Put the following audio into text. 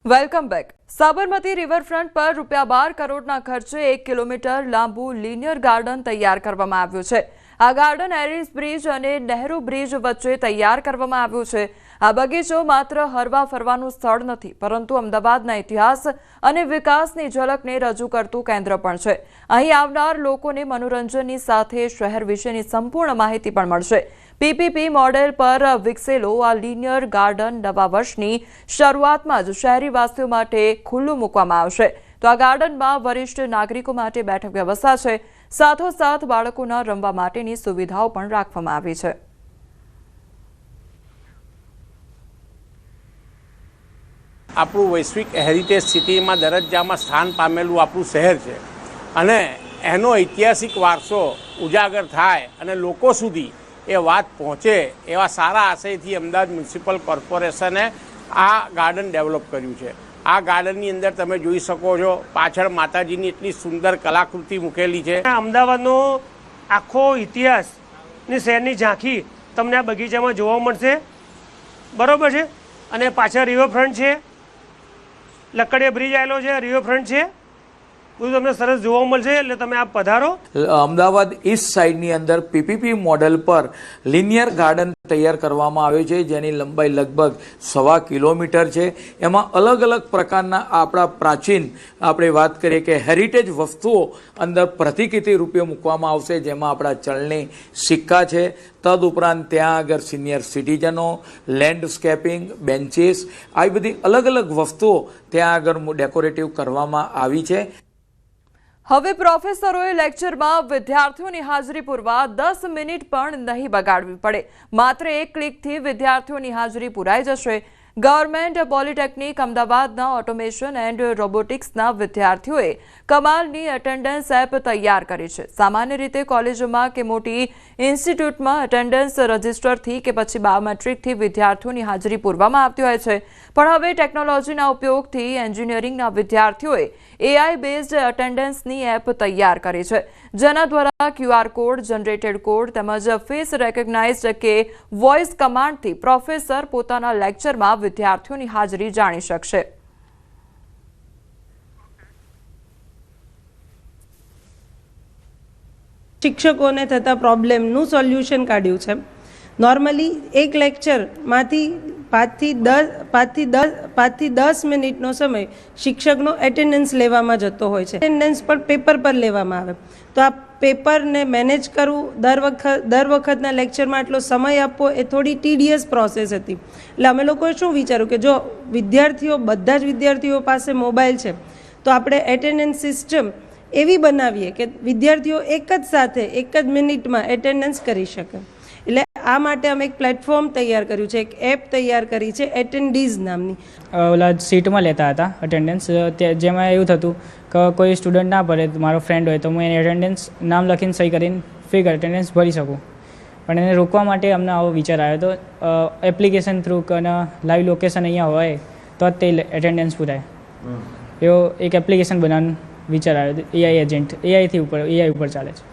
Welcome back. Sabarmati riverfront પર ₹12 કરોડના ખર્ચે 1 કિલોમીટર લાંબુ લિનિયર ગાર્ડન તૈયાર કરવામાં આવ્યું છે। આ ગાર્ડન હેરિસ બ્રિજ અને નહેરુ બ્રિજ વચ્ચે તૈયાર કરવામાં આવ્યું છે। આ બગીચો માત્ર હરવા ફરવાનું સ્થળ નથી, પરંતુ અમદાવાદના ઇતિહાસ અને વિકાસની ઝલકને રજૂ કરતું કેન્દ્ર પણ છે। અહીં આવનાર લોકોને મનોરંજનની સાથે શહેર વિશેની સંપૂર્ણ માહિતી પણ મળશે। પીપીપી મોડેલ પર વિકસેલો આ લિનિયર ગાર્ડન નવા વર્ષની શરૂઆતમાં જ શહેરીવાસીઓ માટે ખુલ્લું મૂકવામાં આવશે। તો આ ગાર્ડનમાં વરિષ્ઠ નાગરિકો માટે બેઠક વ્યવસ્થા છે, સાથોસાથ બાળકોના રમવા માટેની સુવિધાઓ પણ રાખવામાં આવી છે। આપણું વૈશ્વિક હેરિટેજ સિટીમાં દરજ્જામાં સ્થાન પામેલું આપણું શહેર છે અને એનો ઐતિહાસિક વારસો ઉજાગર થાય અને લોકો સુધી એ વાત પહોંચે એવા સારા આશયથી અમદાવાદ મ્યુનિસિપલ કોર્પોરેશને આ ગાર્ડન ડેવલપ કર્યું છે। આ ગાર્ડનની અંદર તમે જોઈ શકો છો, પાછળ માતાજીની એટલી સુંદર કલાકૃતિ મૂકેલી છે। અમદાવાદનો આખો ઇતિહાસની શહેરની ઝાંખી તમને આ બગીચામાં જોવા મળશે, બરાબર છે। અને પાછળ રિવરફ્રન્ટ છે, લકડીયા બ્રિજ આવેલો છે, રિવરફ્રન્ટ છે, બધું તમને સરસ જોવા મળશે, એટલે તમે આ પધારો। અમદાવાદ ઈસ્ટ સાઇડની અંદર પીપીપી મોડેલ પર લિનિયર ગાર્ડન તૈયાર કરવામાં આવ્યો છે, જેની લંબાઈ લગભગ 1.25 કિલોમીટર છે। એમાં અલગ અલગ પ્રકારના આપણા પ્રાચીન આપણે વાત કરીએ કે હેરિટેજ વસ્તુઓ અંદર પ્રતિકૃતિ રૂપે મૂકવામાં આવશે, જેમાં આપણા ચલણી સિક્કા છે। તદુપરાંત ત્યાં આગળ સિનિયર સિટીઝનો, લેન્ડસ્કેપિંગ, બેન્ચીસ, આવી બધી અલગ અલગ વસ્તુઓ ત્યાં આગળ ડેકોરેટિવ કરવામાં આવી છે। હવે પ્રોફેસરોએ લેક્ચરમાં વિદ્યાર્થીઓની હાજરી પૂરવા 10 મિનિટ પણ નહીં બગાડવી પડે। માત્ર એક ક્લિકથી વિદ્યાર્થીઓની હાજરી પૂરાઈ જશે। ગવર્મેન્ટ પોલિટેકનિક અમદાવાદના ઓટોમેશન એન્ડ રોબોટિક્સના વિદ્યાર્થીઓએ કમાલની એટેન્ડન્સ એપ તૈયાર કરી છે। સામાન્ય રીતે કોલેજોમાં કે મોટી ઇન્સ્ટિટ્યૂટમાં એટેન્ડન્સ રજિસ્ટરથી કે પછી બાયોમેટ્રિકથી વિદ્યાર્થીઓની હાજરી પૂરવામાં આવતી હોય છે, પણ હવે ટેકનોલોજીના ઉપયોગથી એન્જિનિયરિંગના વિદ્યાર્થીઓએ AI બેઝડ એટેન્ડન્સની એપ તૈયાર કરી છે, જેના દ્વારા QR કોડ, જનરેટેડ કોડ તેમજ ફેસ રેકોગ્નાઇઝડ કે વોઇસ કમાન્ડથી પ્રોફેસર પોતાના લેક્ચરમાં વિદ્યાર્થીઓની હાજરી જાણી શકશે। શિક્ષકોને થતા પ્રોબ્લેમનું સોલ્યુશન કાઢ્યું છે। નોર્મલી એક લેક્ચરમાંથી 5 થી 10 મિનિટનો સમય શિક્ષકનો એટેન્ડન્સ લેવામાં જતો હોય છે। એટેન્ડન્સ પણ પેપર પર લેવામાં આવે, તો આ પેપરને મેનેજ કરવું, દર વખતના લેક્ચરમાં એટલો સમય આપવો એ થોડી ટીડિયસ પ્રોસેસ હતી। એટલે અમે લોકોએ શું વિચાર્યું કે જો બધા જ વિદ્યાર્થીઓ પાસે મોબાઈલ છે, તો આપણે એટેન્ડન્સ સિસ્ટમ એવી બનાવીએ કે વિદ્યાર્થીઓ એક જ સાથે એક જ મિનિટમાં એટેન્ડન્સ કરી શકે। એટલે આ માટે અમે એક પ્લેટફોર્મ તૈયાર કર્યું છે, એક એપ તૈયાર કરી છે એટેન્ડીઝ નામની। ઓલા સીટમાં લેતા હતા એટેન્ડન્સ, જેમાં એવું થતું કે કોઈ સ્ટુડન્ટ ના ભરે, મારો ફ્રેન્ડ હોય તો હું એને એટેન્ડન્સ નામ લખીને સહી કરીને ફ્રી એટેન્ડન્સ ભરી શકું। પણ એને રોકવા માટે અમને આવો વિચાર આવ્યો તો એપ્લિકેશન થ્રુ અને લાઈવ લોકેશન અહીંયા હોય તો જ તે એટેન્ડન્સ પૂરાય, એવો એક એપ્લિકેશન બનાવવાનો વિચાર આવ્યો। AI એજન્ટ AI ઉપર ચાલે છે।